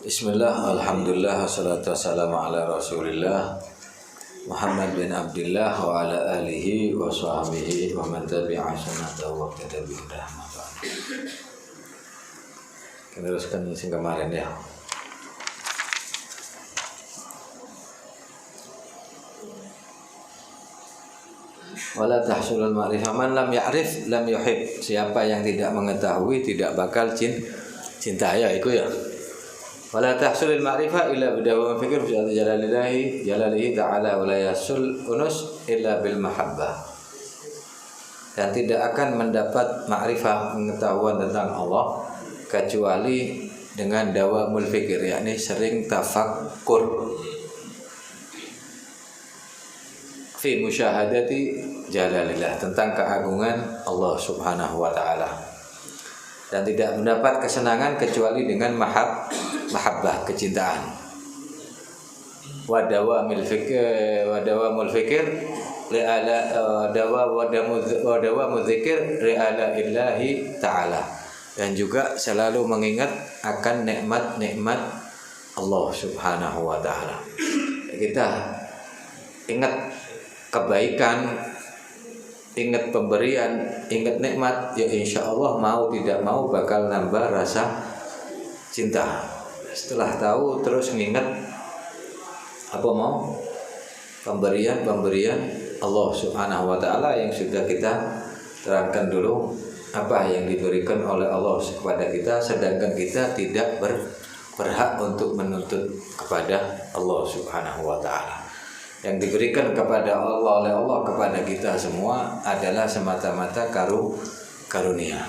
Bismillah, alhamdulillah, wassalatu wassalamu ala rasulillah Muhammad bin Abdullah wa ala alihi wa sahbihi wa man tabi'a sunnatahu wa iqtada bi hudahum. Kita teruskan yang kemarin ya. Wala tahsulul ma'rifah man lam ya'rif lam yuhib. Siapa yang tidak mengetahui tidak bakal cinta ya itu ya. Wala tahsulul ma'rifah illa bidawa fikir fi jalalihi ta'ala wa la yasul unus illa bil mahabbah. Dan tidak akan mendapat ma'rifah pengetahuan tentang Allah kecuali dengan dawamul fikir, yakni sering tafakkur fi musyahadati jalalillah, tentang keagungan Allah Subhanahu wa taala. Dan tidak mendapat kesenangan kecuali dengan mahabbah, kecintaan. Wadawamul fikir li'ala wadawamul dzikir li'ala illahi ta'ala. Dan juga selalu mengingat akan nikmat-nikmat Allah Subhanahu wa taala. Kita ingat kebaikan, ingat pemberian, ingat nikmat, ya insya Allah mau tidak mau bakal nambah rasa cinta. Setelah tahu terus nginget apa mau pemberian Allah Subhanahu wa taala yang sudah kita terangkan dulu, apa yang diberikan oleh Allah kepada kita, sedangkan kita tidak berhak untuk menuntut kepada Allah Subhanahu wa taala. Yang diberikan kepada Allah oleh Allah kepada kita semua adalah semata-mata karunia.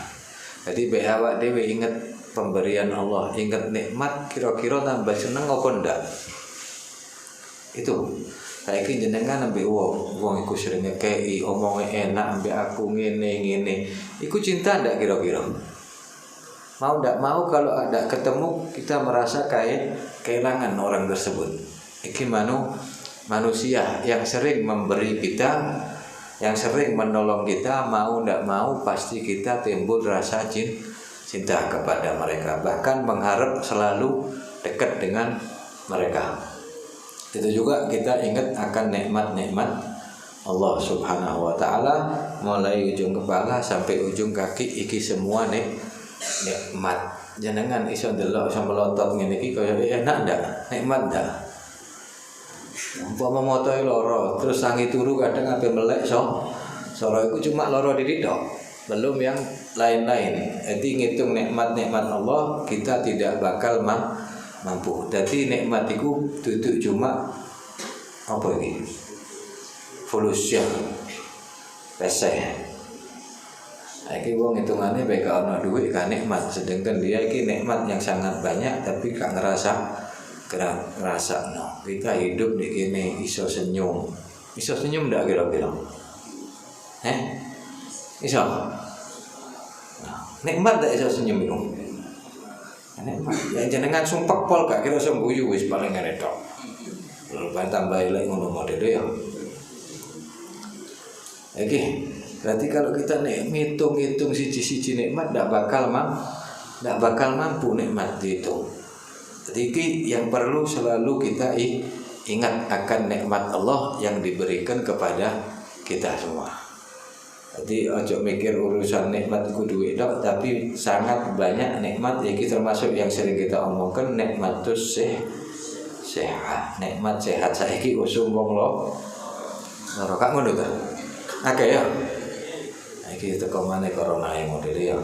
Jadi awak dhewe ingat pemberian Allah, ingat nikmat, kira-kira tambah seneng apa ndak? Itu. Saiki jenengan ambek wong iku sering ngekei, omonge enak ambek aku ngene. Iku cinta ndak kira-kira? Mau ndak mau kalau ada ketemu kita merasa kehilangan orang tersebut. Iki manusia yang sering memberi kita, yang sering menolong kita, mau tidak mau pasti kita timbul rasa cinta kepada mereka, bahkan mengharap selalu dekat dengan mereka. Itu juga kita ingat akan nikmat-nikmat Allah Subhanahu wa taala, mulai ujung kepala sampai ujung kaki, iki semua nikmat. Jenengan iso ndelok iso melotot ngene iki kaya enak ndak? Nikmat ndak? Umpama motoe loro terus sangi turu kadang ape melek soro iku cuma loro didik tok, belum yang lain-lain. Jadi ngitung nikmat-nikmat Allah kita tidak bakal mampu. Jadi nikmat iku duduk cuma apa iki? Fulus ya. Peseh. Iki wong hitungane bae gak ono duit gak nikmat, sedangkan dia iki nikmat yang sangat banyak tapi gak ngerasa no. Kita hidup di kene iso senyum ndak kira-kira? Iso. Nah, nikmat ndak iso senyum itu? Nikmat. Ya jenengan sumpek pol gak kira iso guyu wis paling ngene tok. Lalu tambah lek ngono modele ya. Oke. Berarti kalau kita ngitung siji-siji nikmat ndak bakal mampu nikmat itu. Jadi yang perlu selalu kita ingat akan nikmat Allah yang diberikan kepada kita semua. Jadi ojo mikir urusan nikmat itu duit dok, tapi sangat banyak nikmat. Ini termasuk yang sering kita omongkan, nikmatus sehat, nikmat sehat. Saiki usum wong loro kak ngono ta. Oke ya. Iki teko maneh corona yang model ya.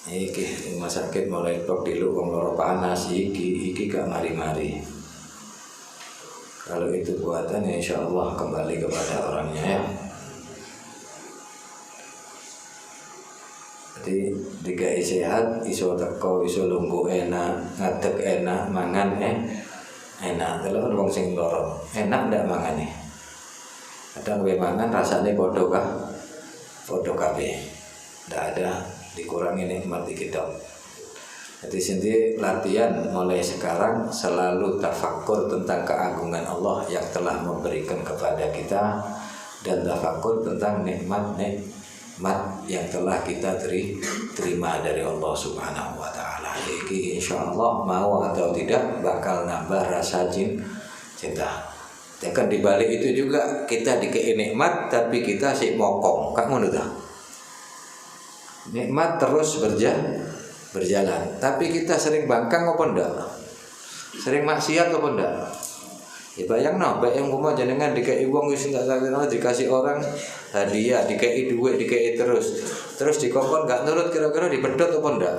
Iki rumah sakit mulai tok dilu wong loro panas iki gak mari-mari. Kalau itu buatan ya insyaallah kembali kepada orangnya ya. Jadi digawe sehat, iso teko, iso lungguh enak, ngadeg enak, mangan enak. Kalau wong sing loro, enak ndak mangane? Kadang we mangan rasane padha kabeh. Ndak ada dikurangi nikmat kita. Jadi sendiri latihan mulai sekarang selalu tafakur tentang keagungan Allah yang telah memberikan kepada kita, dan tafakur tentang nikmat yang telah kita terima dari Allah Subhanahu wa taala. iki insyaallah mau atau tidak bakal nambah rasa cinta. Tekan di balik itu juga kita dikei nikmat tapi kita sik mokong, kan ngono ta? Nikmat terus berjalan, tapi kita sering bangkang apa ndak? Sering maksiat apa ndak? Ya bayangno, bae yang umpama jenengan dikei wong wis enggak sakno dikasih orang hadiah, dikei duit, dikei terus dikongkon enggak nurut kira-kira dipedhot apa ndak?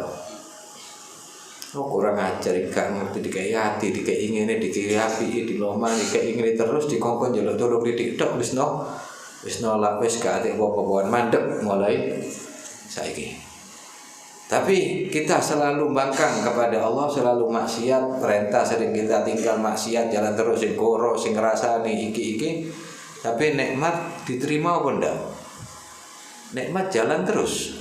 Oh kurang ajar, gak ngerti dikei hati, dikei ngene, dikei api, dilomah, dikei ngene terus dikongkon njaluk tolong didik tok wis nolak wis gak ate apa-apaan mandek mulai saiki. Tapi kita selalu bangkang kepada Allah, selalu maksiat, perintah sering kita tinggal maksiat, jalan terus sing koro, sing ngrasani iki. Tapi nikmat diterima apa ndak? Nikmat jalan terus.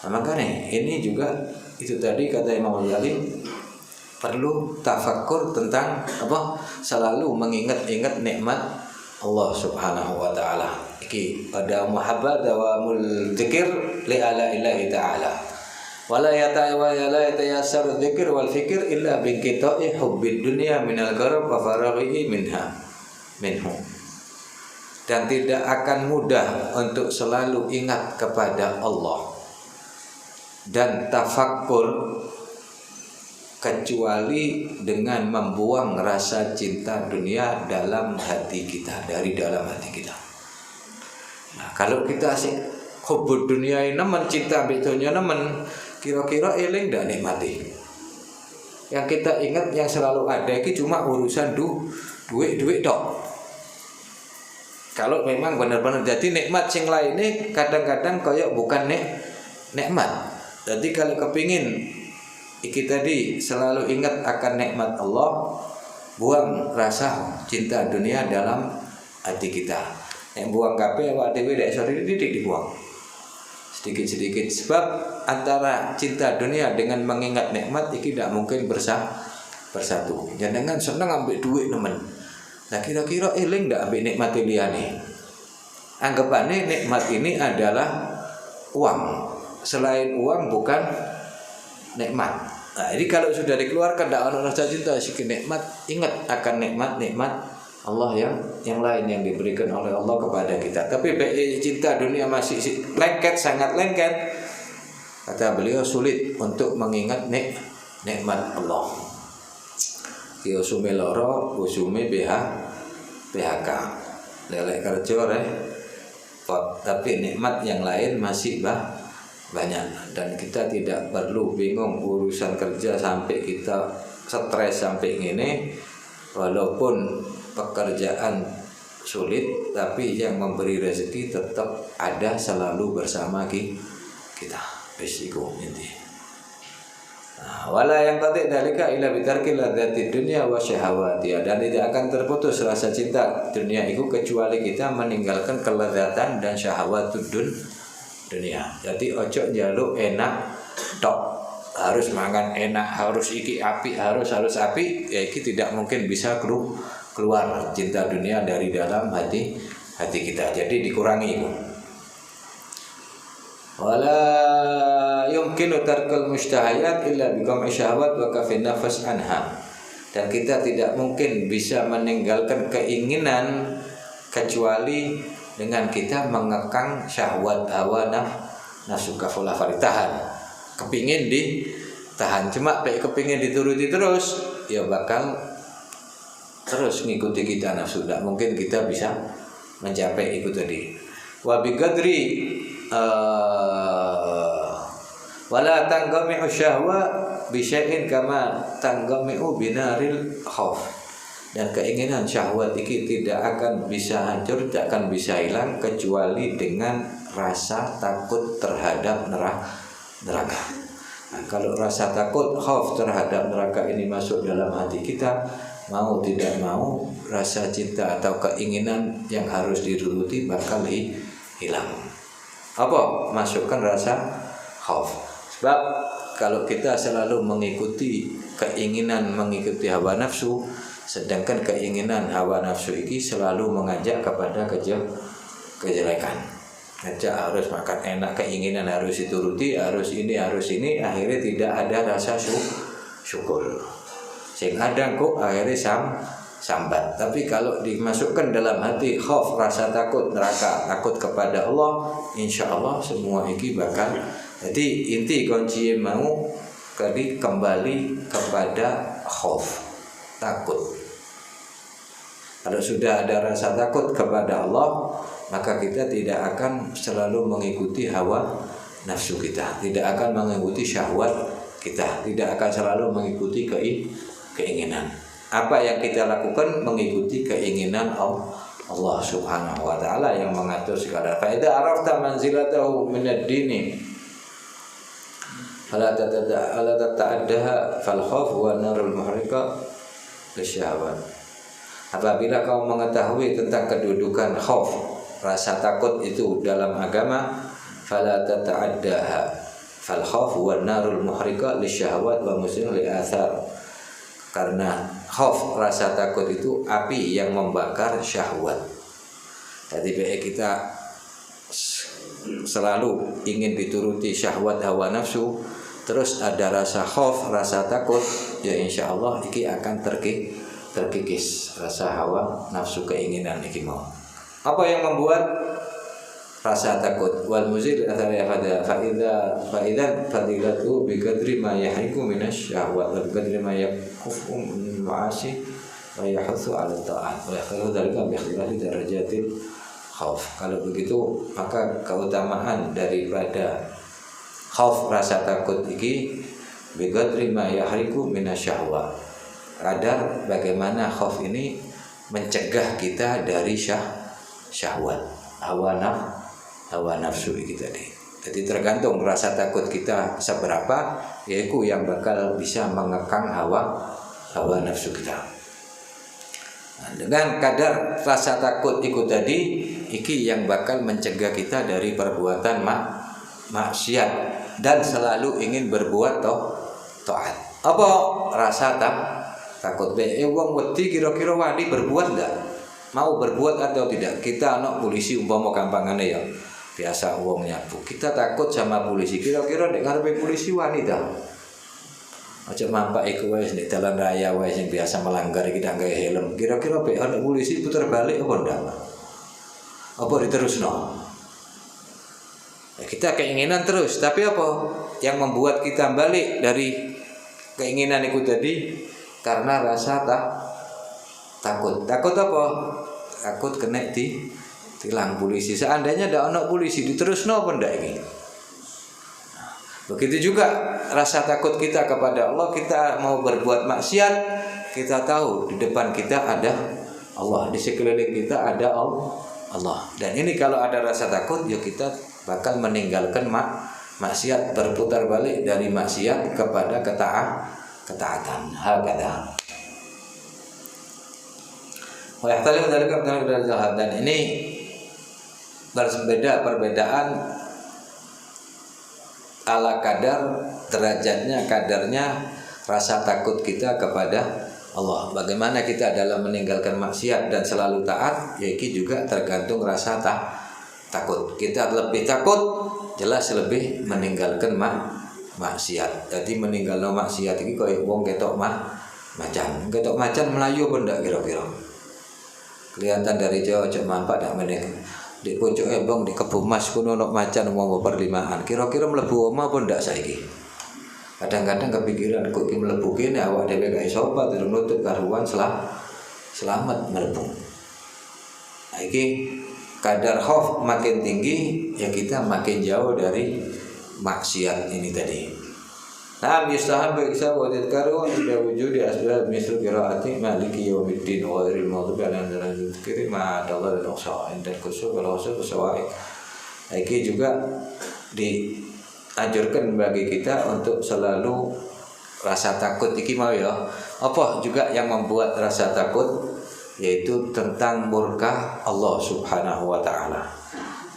Nah, makanya ini juga itu tadi kata Imam Ghazali perlu tafakur tentang apa? Selalu mengingat-ingat nikmat Allah Subhanahu wa taala. Iki pada muhabbat dawamul dzikir li ala ilahi taala. Wala yatayassar dzikir wal fikir illa bi qita'i hubbid dunya minal gharab wa faraghi minhu. Dan tidak akan mudah untuk selalu ingat kepada Allah dan tafakkur kecuali dengan membuang rasa cinta dunia dalam hati kita, dari dalam hati kita. Nah, kalau kita asik hubud dunia ini mencinta dunia nemen, kira-kira eling ndak nikmati. Yang kita ingat yang selalu ada itu cuma urusan duit tok. Kalau memang benar-benar jadi nikmat sing lainnya kadang-kadang kayak bukan nikmat. Jadi kalau kepingin iki tadi selalu ingat akan nikmat Allah, buang rasa cinta dunia dalam hati kita. Yang buang kabeh awak dhewe nek sore didik dibuang. Sedikit-sedikit sebab antara cinta dunia dengan mengingat nikmat iki tidak mungkin bersatu. Jangan seneng ambil duit nemen. Nah kira-kira eling ndak ambil nikmat liyane. Anggapane nikmat ini adalah uang. Selain uang bukan nikmat. Nah, jadi kalau sudah dikeluarkan tidak ada rasa cinta sikit nikmat, ingat akan nikmat Allah yang lain yang diberikan oleh Allah kepada kita. Tapi cinta dunia masih lengket, sangat lengket. Kata beliau sulit untuk mengingat nikmat Allah. Ki usume loro, usume PHK. Lelek kerja tapi nikmat yang lain masih banyak dan kita tidak perlu bingung urusan kerja sampai kita stres sampai gini. Walaupun pekerjaan sulit tapi yang memberi rezeki tetap ada selalu bersama kita. Risiko inti. Wala yang tadi dalika ila bitarkil ladzati dunya wa syahawati, dan tidak akan terputus rasa cinta dunia itu kecuali kita meninggalkan kelezatan dan syahwatud dunia. Jadi ojo njaluk enak tok, harus mangan enak, harus iki api, harus api, ya iki tidak mungkin bisa keluar cinta dunia dari dalam hati kita. Jadi dikurangi itu. Wala yumkinu tarkul mustahayat illa biqam'i syahwat wa kafin nafas anha. Dan kita tidak mungkin bisa meninggalkan keinginan kecuali dengan kita mengekang syahwat hawa nafsu kafulah faritahan. Kepingin ditahan, cuma kepingin dituruti terus, ya bakal terus ngikuti kita nafsu. Tidak mungkin kita bisa mencapai itu tadi. Wa biqadri wala tanggami'u syahwa bi syai'in kama tanggami'u binaril khauf. Dan keinginan syahwat ini tidak akan bisa hancur, tidak akan bisa hilang kecuali dengan rasa takut terhadap neraka. Nah, kalau rasa takut, khauf terhadap neraka ini masuk dalam hati kita, mau tidak mau rasa cinta atau keinginan yang harus dirututi bakal hilang. Apa? Masukkan rasa khauf. Sebab kalau kita selalu mengikuti keinginan, mengikuti hawa nafsu, sedangkan keinginan hawa nafsu ini selalu mengajak kepada kejelekan. ngajak harus makan enak, keinginan harus dituruti, harus ini, akhirnya tidak ada rasa syukur. Sing ada kok akhirnya sambat. Tapi kalau dimasukkan dalam hati khauf, rasa takut neraka, takut kepada Allah, insya Allah semua ini bakal. Jadi inti kunci mau kembali kepada khauf, takut. Kalau sudah ada rasa takut kepada Allah, maka kita tidak akan selalu mengikuti hawa nafsu kita, tidak akan mengikuti syahwat kita, tidak akan selalu mengikuti keinginan. Apa yang kita lakukan mengikuti keinginan Allah Subhanahu wa taala yang mengatur segala. Fa idza arafta manzilatahu min ad-dini ala tata'addaha fal khauf wa narul muhrika lisyahwat. Apabila kau mengetahui tentang kedudukan khauf, rasa takut itu dalam agama, fala tata'addaha fal khauf wa narul muhrika lisyahwat wa muslim li athar. Karena khauf, rasa takut itu api yang membakar syahwat. Jadi kita selalu ingin dituruti syahwat hawa nafsu, terus ada rasa khauf, rasa takut, ya insya Allah ini akan terkikis rasa hawa nafsu, keinginan ini mau. Apa yang membuat rasa takut? Wal muzil athari fa'idha fadilatu biqadri ma yahiku minasy syahwat wa biqadri ma yakufu min ma'asi wa yahutsu 'ala ta'at wa yakhlu dzalika bi ikhtilafi darajatil khauf. Kalau begitu maka keutamaan daripada khauf, rasa takut ini biqadri ma yahiku minasy syahwat. Kadar bagaimana khauf ini mencegah kita dari syahwat, hawa nafsu itu tadi. Jadi tergantung rasa takut kita seberapa, yaitu yang bakal bisa mengekang hawa nafsu kita. Nah, dengan kadar rasa takut itu tadi, iki yang bakal mencegah kita dari perbuatan maksiat dan selalu ingin berbuat taat. Apa rasa takut? Wong wedi kira-kira wani berbuat enggak? Mau berbuat atau tidak? Kita anak polisi umpama gampangane ya. Biasa wong nyabu. Kita takut sama polisi. Kira-kira nek ngarepe polisi wanita. Aja mampak iku wis nek dalan raya wis sing biasa melanggar iki ndak gawe helm. Kira-kira be ana polisi puter balik apa ndak? Apa diterusno? Ya, kita keinginan terus, tapi apa yang membuat kita balik dari keinginan itu tadi? Karena rasa takut. Takut apa? Takut kena tilang polisi. Seandainya ada anak polisi diterusno apa ndak ini? Begitu juga rasa takut kita kepada Allah. Kita mau berbuat maksiat, kita tahu di depan kita ada Allah, di sekeliling kita ada Allah. Dan ini kalau ada rasa takut, ya kita bakal meninggalkan maksiat, berputar balik dari maksiat kepada ketaatan. Hakada. Wa yahtalif dzalika min al-jahad, dan ini perbedaan ala kadar derajatnya, kadarnya rasa takut kita kepada Allah. Bagaimana kita dalam meninggalkan maksiat dan selalu taat, yaitu juga tergantung rasa takut. Kita lebih takut, jelas lebih meninggalkan maksiat. Jadi meninggalkan maksiat ini kaya wong ketok macan melayu pun ndak kira-kira. Kelihatan dari jauh cek mampak dak meneng. Di pucuk embong di Kebun Mas kuno nok macan mau perlimaan. Kira-kira mlebu omah pun ndak saiki. Kadang-kadang kepikiran kok iki mlebu kene awak dhewe gak iso apa terus nutup karuan selamat mlebu. Nah, iki kadar khauf makin tinggi, ya kita makin jauh dari maksiat ini tadi. Nah, yustahabu iksabu tadhkaru inda wujudi asbab misal qiraati maliki yaumiddin wa ghairil maghdubi alaihim dzikri ma dalal al-usa inda kusub wal usul sawa'i. Iki juga dianjurkan bagi kita untuk selalu rasa takut iki mau ya. Apa juga yang membuat rasa takut, yaitu tentang murka Allah Subhanahu wa taala,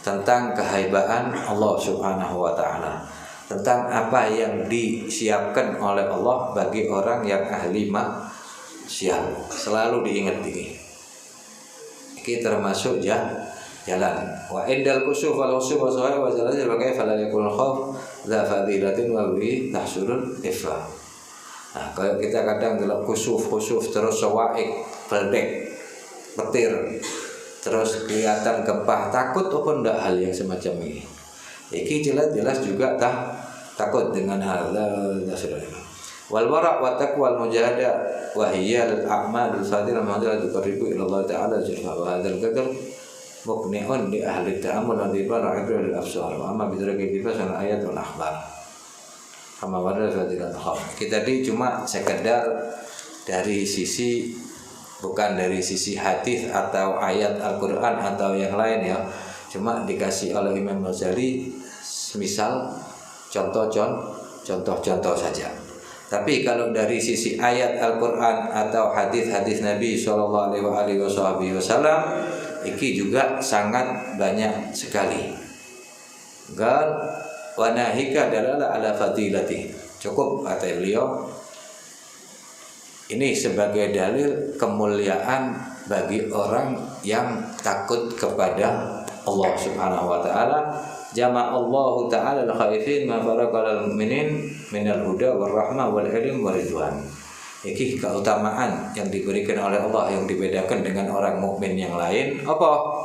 tentang kehaibaan Allah Subhanahu wa taala, tentang apa yang disiapkan oleh Allah bagi orang yang ahli maksiat. Selalu diingat ini. Ini termasuk jalan. Wa indal kusuf wal khusuf wa sahih wa zalal sebagai fala yakul khauf la fadilatin wa bi tahsurul ifa. Nah, kalau kita kadang dalam kusuf terus sawaik, berdek, petir, terus kelihatan gebah, takut apa ndak hal yang semacam ini. Iki jelas juga takut dengan hal tersebut. Wal wara' wa taqwa wal mujahada wa hiya al a'malul fadilah madhara tuqarribu ila Allah ta'ala zulfa wa hadzal qadar muqni'un li ahli ta'ammul wa dibar ra'ibul absar wa amma bidraki kifasan ayat wal akhbar. Kama warna fadilah khaf. Kita tadi cuma sekedar dari sisi, bukan dari sisi hadis atau ayat Al-Qur'an atau yang lain ya. Cuma dikasih oleh Imam Ghazali misal contoh-contoh saja. Tapi kalau dari sisi ayat Al-Qur'an atau hadis-hadis Nabi sallallahu alaihi wasallam, iki juga sangat banyak sekali. Gal wa nahika dalala ala fadilati. Cukup kata beliau. Ini sebagai dalil kemuliaan bagi orang yang takut kepada Allah Subhanahu wa taala. Jama'allahu ta'ala al-khaifin ma faraqal mu'minin minal huda war rahmah wal ilm wal ridwan. Ini keutamaan yang diberikan oleh Allah yang dibedakan dengan orang mukmin yang lain. Apa?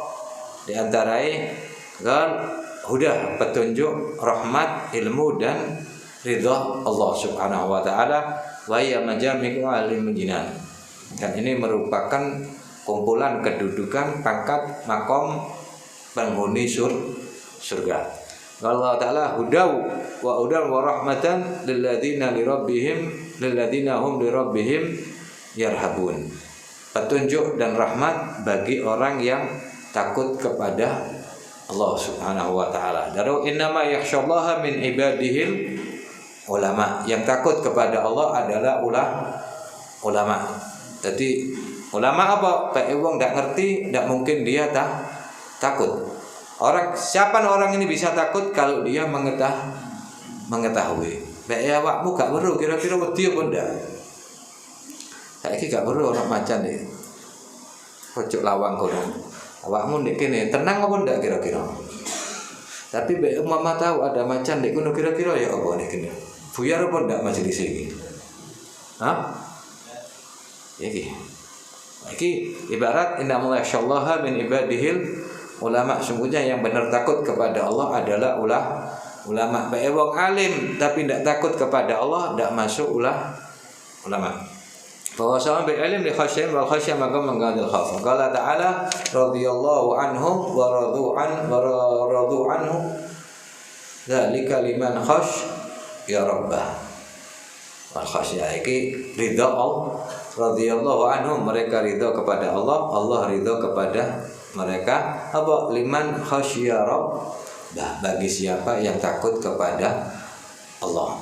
Di antaranya kan huda, petunjuk, rahmat, ilmu dan ridha Allah Subhanahu wa taala wa ya majami'u alim jinan. Dan ini merupakan kumpulan kedudukan, pangkat, makom penghuni surga. Allah Ta'ala hudau wa udan wa rahmatan lilladzina hum lirabbihim yarhabun. Petunjuk dan rahmat bagi orang yang takut kepada Allah Subhanahu wa taala. Daru innama yakhsyallaha min ibadihil ulama. Yang takut kepada Allah adalah ulama. Jadi ulama apa? Pak wong ndak ngerti, ndak mungkin dia takut. Siapa orang ini bisa takut kalau dia mengetahui. Bae awakmu gak weruh kira-kira wedi apa ndak? Saiki gak weruh orang macan iki. Pojok lawang kono. Awakmu ndek kene tenang apa ndak kira-kira? Tapi bae mama tahu ada macan ndek kono kira-kira ya apa nek kene. Buyar apa ndak majelis iki? Hah? Iki ibarat innamal yakhsyallaha min ibadihil ulama. Sungguhnya yang benar takut kepada Allah adalah ulama. Bae wong alim tapi tidak takut kepada Allah tidak masuk ulama. Bahwa sama bil ilm li khasyyin wal khasyah maka menggadil khaf. Qala ta'ala radhiyallahu anhum wa radu anhu dzalika liman ya rabbah. Wal khasyah iki ridha Allah. Radhiyallahu anhum, mereka ridha kepada Allah, Allah ridha kepada mereka. Apa? Liman khasya rabbah, bagi siapa yang takut kepada Allah.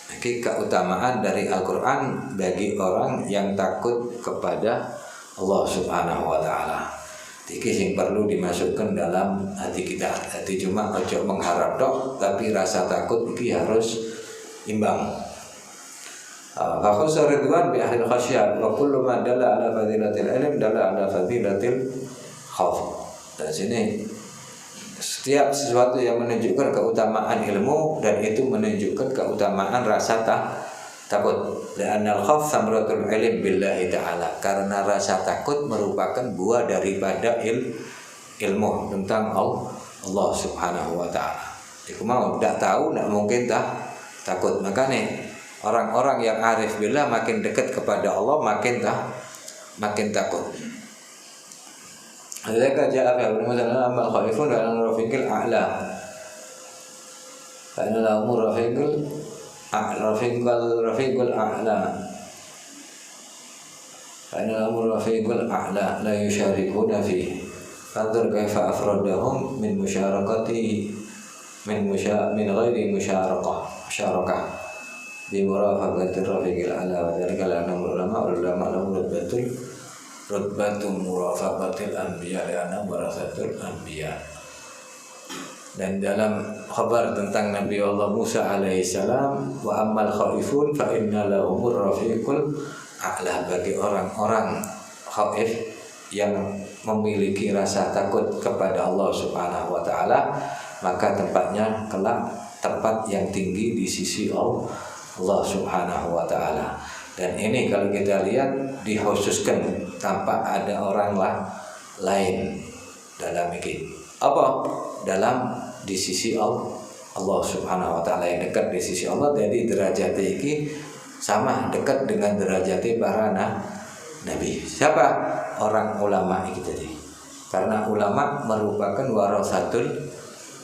Ini keutamaan dari Al-Quran bagi orang yang takut kepada Allah Subhanahu wa ta'ala. Ini yang perlu dimasukkan dalam hati kita. Hati cuma ojo mengharap dok, tapi rasa takut ini harus imbang. Fakhusa ridwan bi ahli khasyah wa kullu ma dalla ala fadilatil ilm dalla ala fadilatil khauf. Dan sini setiap sesuatu yang menunjukkan keutamaan ilmu dan itu menunjukkan keutamaan rasa takut. Dan al-khauf samratul ilm billahi ta'ala. Karena rasa takut merupakan buah daripada ilmu tentang Allah Subhanahu wa ta'ala. Jadi mau tidak tahu tidak mungkin takut. Makanya orang-orang yang arif billah makin dekat kepada Allah makin takut.Adzaka ja'a fi al-muzalla amma khaifun wa al-rafiqil a'la. Fa inna al-amur rafiqul a'la. Fa inna al-amur rafiqul a'la la yusharikuna fihi. Fanzur kaifa afradahum min musyarakati min ghairi musyarakah. Di murafaqatir rafiqil a'la wa dzalika la'anul ulama lahum rutbatul murafaqatil anbiya li'anna warasatul anbiya. Dan dalam khabar tentang Nabi Allah Musa alaihissalam, wa ammal khaifun fa inna lahumur rafiqul a'la, bagi orang-orang khaif yang memiliki rasa takut kepada Allah Subhanahu wa taala, maka tempatnya kelak tempat yang tinggi di sisi Allah Subhanahu wa taala. Dan ini kalau kita lihat dikhususkan tanpa ada orang lain dalam ini. Apa? Dalam di sisi Allah Subhanahu wa taala, yang dekat di sisi Allah. Jadi derajat iki sama dekat dengan derajat para nabi. Siapa? Orang ulama itu tadi. Karena ulama merupakan warasatul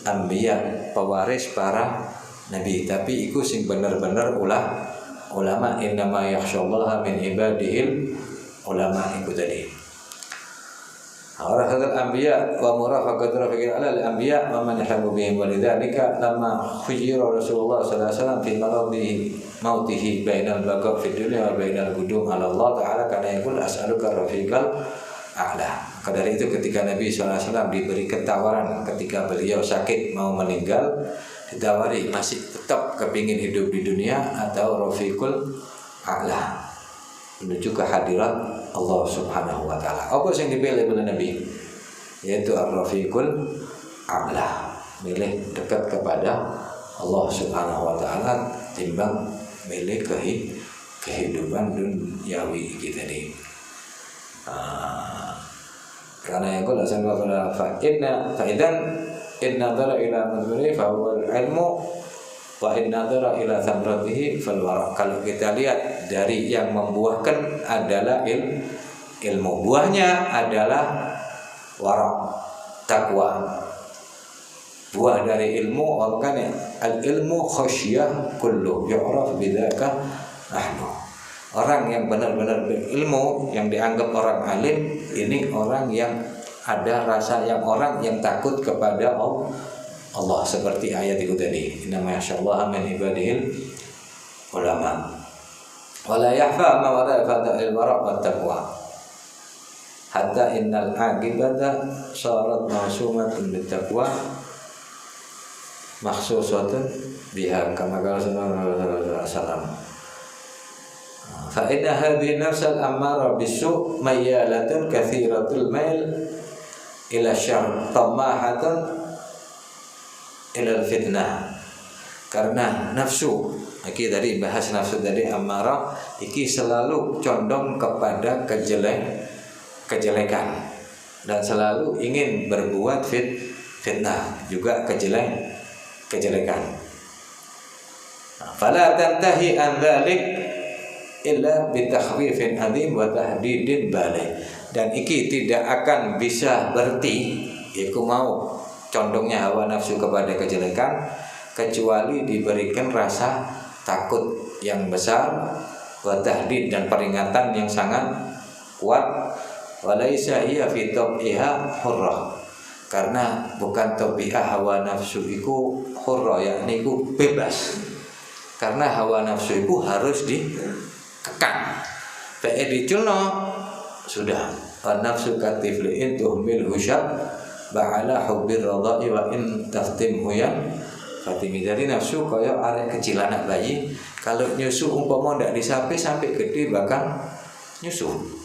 anbiya, pewaris para nabi. Tapi iku sing bener-bener ulama. Innama yakhsyallaha min ibadihil ulama itu tadi. Warasatul anbiya wa murafaqatul rafiqil ala al anbiya wa man yahabu bihim, walidzalika lamma khuyira Rasulullah sallallahu alaihi wasallam fi maradhihi mautihi bainal baqa fid dunya wa bainal qudum ala Allah taala, kana yaqul as'aluka rafiqal a'la. Maka dari itu ketika Nabi SAW diberi ketawaran ketika beliau sakit mau meninggal, ditawari masih tetap kepingin hidup di dunia atau rafiqul a'la, menuju kehadirat Allah Subhanahu wa taala. Apa yang dipilih oleh Nabi? Yaitu ar-rafiqul a'la, milih dekat kepada Allah Subhanahu wa taala timbang milih kehidupan duniawi kita ini. Karena yang kula sanna fa idan in nadara ila madhuri fa huwa al-ilmu wa in nadara ila thamratihi fal wara. Kalau kita lihat dari yang membuahkan adalah ilmu, buahnya adalah wara, takwa. Buah dari ilmu, makanya al-ilmu khasyah kullu yu'raf bidzaka nahnu. Orang yang benar-benar berilmu, yang dianggap orang alim, ini orang yang ada rasa, yang orang yang takut kepada Allah, seperti ayat itu tadi. Innama yakhsyallaha min ibadihil ulama. Wala yahfa ma wara fata'il wara' wat taqwa. Hatta innal aqibata sarat ma'sumatun bit taqwa makhsusatun biha, kama qala sallallahu alaihi wasallam. Fa inna hadhihi nafsal ammara bisu' mayyalatun katsiratul mail ila syarr tamahatan ila fitnah. Karena nafsu, iki tadi bahas nafsu tadi ammara, iki selalu condong kepada kejelekan dan selalu ingin berbuat fitnah, juga kejelekan. Fala tantahi an dzalik illa bitakhwifin adzim wa tahdidin baligh. Dan iki tidak akan bisa berhenti, iku mau condongnya hawa nafsu kepada kejelekan, kecuali diberikan rasa takut yang besar, wa tahdid dan peringatan yang sangat kuat. Walaisa hiya fi tab'iha hurrah, karena bukan tabi'ah hawa nafsu iku hurrah, yakni iku bebas. Karena hawa nafsu iku harus dikekang. Fae diculno sudah, nafsu katifli in tuhmil husyab ba'ala hubbir radha'i wa in taftimhu ya fatimi. Jadi nafsu kaya arek kecil, anak bayi, kalau nyusu umpama ndak disapi sampai gede bakal nyusu.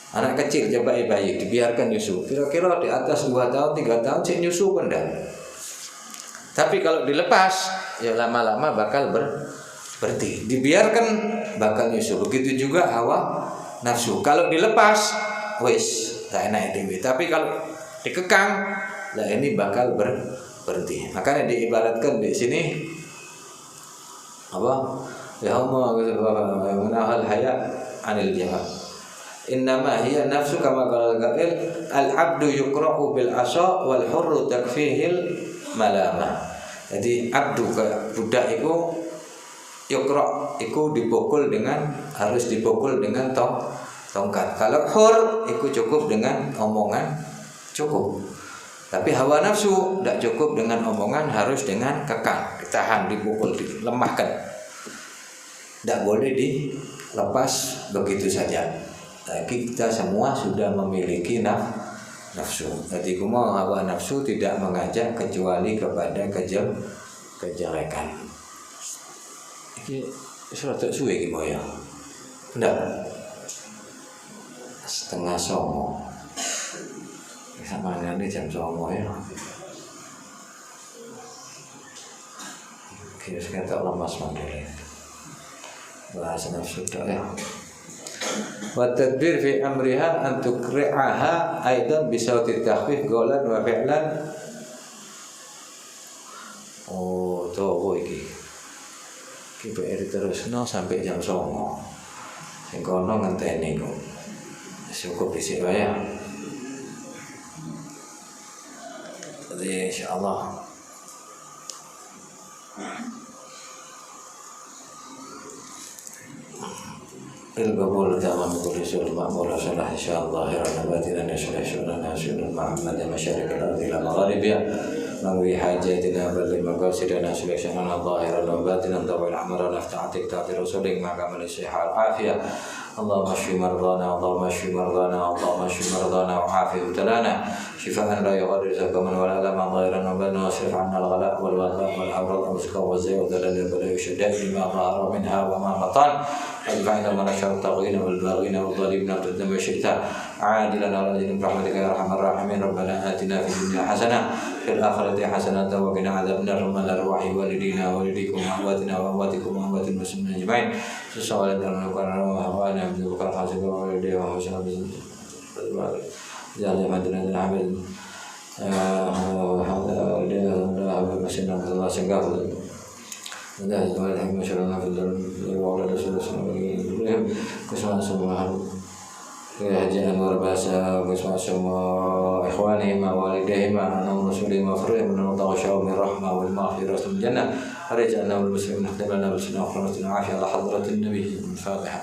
Anak kecil coba bayi dibiarkan nyusu, kira-kira di atas 2 tahun 3 tahun sih nyusu kan dah. Tapi kalau dilepas ya lama-lama bakal berhenti. Dibiarkan bakal nyusu. Begitu juga hawa nafsu. Kalau dilepas wis tak enak dewe. Tapi kalau dikekang lah ini bakal berhenti. Makanya diibaratkan di sini apa? Ya Allah menahal haya anil jihad. Innama hiya nafsu kama qala al-qail al-'abdu yuqra'u bil 'asa wal hurru takfihil malama. Jadi abdu budak itu yuqra' iku dipukul dengan, harus dipukul dengan tongkat. Kalau hur iku cukup dengan omongan, cukup. Tapi hawa nafsu tidak cukup dengan omongan, harus dengan kekang, ditahan, dipukul, dilemahkan. Tidak boleh dilepas begitu saja. Tapi kita semua sudah memiliki nafsu. Jadi kumau hawa nafsu tidak mengajak kecuali kepada kejelekan. Ini surat suwe gimana ya? Tidak. 9:30. Sama ini jam 9 ya. Kira kita lemas mandiri. Bahasa nafsu ya. Wa tadbir fi amriha an tukri'aha aidan bi sauti takhfif qawlan wa fi'lan. Oh, tuh iki. Ki PR terusno sampai jam 09.00. Sing kono ngenteni kok. Cukup dhisik wae ya. Jadi insyaallah القبول تمام كل شيء المأمور صلاح إن شاء الله خير نباتنا نشرح شؤوننا شؤون محمد مشارق الأرض إلى مغاربها نقضي حاجاتنا بل مقاصدنا نشرح شؤوننا ظاهرا وباطنا ضوء أمرنا افتح تكتاب رسولك مع كمال الصحة والعافية اللهم اشف مرضانا اللهم اشف مرضانا اللهم اشف مرضانا وعافي مبتلانا شفاء لا يغادر سقما ولا ألما ظاهرا وباطنا واصرف عنا الغلاء والوباء والأمراض والسقم والزي والذلل والبلاء والشدائد ما ظهر منها وما بطن واجعلنا من شر الطاغين والباغين والظالمين والدم والشتاء عاجلا وآجلا برحمتك يا أرحم الراحمين ربنا آتنا في الدنيا حسنة في الآخرة حسنة وقنا عذاب النار ربنا الأرواح والدينا ووالديكم وأمواتنا وأمواتكم وأموات المسلمين أجمعين سبحانك اللهم وبحمدك بكرة حاسب والدي وحسن جعل مدنا العبد هذا مسنا الله سنقاف الله يجعل حكمة شرنا في الدنيا وعلى رسول الله كسمان سماه كهجان ورباسا كسمان سماه إخوانهما والديهما أنهم رسولهم وفرهم من الله وشاءوا من الرحمة والمغفرة من الجنة رجعنا والمسلمين اختبرنا بالسنة وخلصنا عافية على حضرة النبي الفاتحة